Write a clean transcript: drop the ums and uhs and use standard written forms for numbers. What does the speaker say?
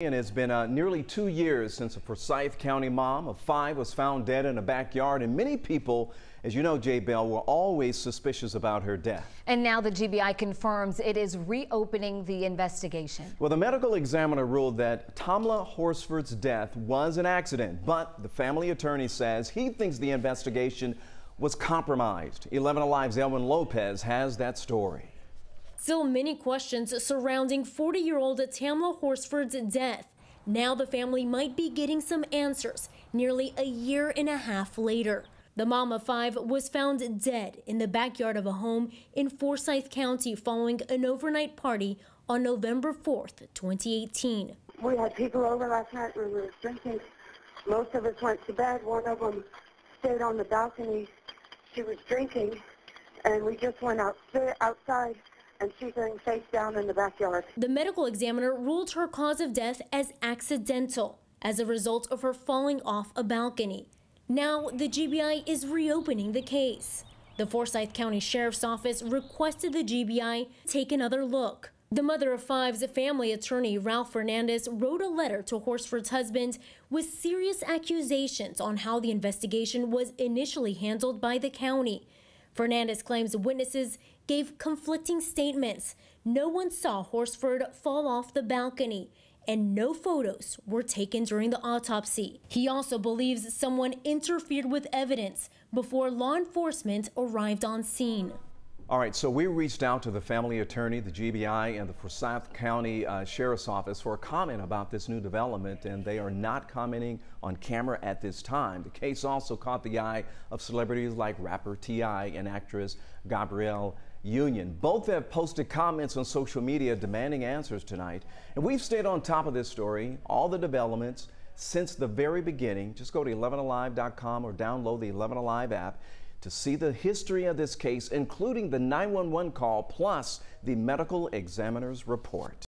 And it's been nearly 2 years since a Forsyth County mom of 5 was found dead in a backyard, and many people, as you know, Jay Bell, were always suspicious about her death. And now the GBI confirms it is reopening the investigation. Well, the medical examiner ruled that Tamla Horsford's death was an accident, but the family attorney says he thinks the investigation was compromised. 11 Alive's Elwin Lopez has that story. Still many questions surrounding 40-year-old Tamla Horsford's death. Now the family might be getting some answers nearly a year and a half later. The mom of 5 was found dead in the backyard of a home in Forsyth County following an overnight party on November 4th, 2018. We had people over last night when we were drinking. Most of us went to bed. One of them stayed on the balcony. She was drinking, and we just went outside. And she's laying face down in the backyard. The medical examiner ruled her cause of death as accidental as a result of her falling off a balcony. Now the GBI is reopening the case. The Forsyth County Sheriff's Office requested the GBI take another look. The mother of 5's family attorney, Ralph Fernandez, wrote a letter to Horsford's husband with serious accusations on how the investigation was initially handled by the county. Fernandez claims witnesses gave conflicting statements. No one saw Horsford fall off the balcony, and no photos were taken during the autopsy. He also believes someone interfered with evidence before law enforcement arrived on scene. All right, so we reached out to the family attorney, the GBI, and the Forsyth County Sheriff's Office for a comment about this new development, and they are not commenting on camera at this time. The case also caught the eye of celebrities like rapper T.I. and actress Gabrielle Union. Both have posted comments on social media demanding answers tonight, and we've stayed on top of this story, all the developments since the very beginning. Just go to 11alive.com or download the 11 Alive app to see the history of this case, including the 911 call plus the medical examiner's report.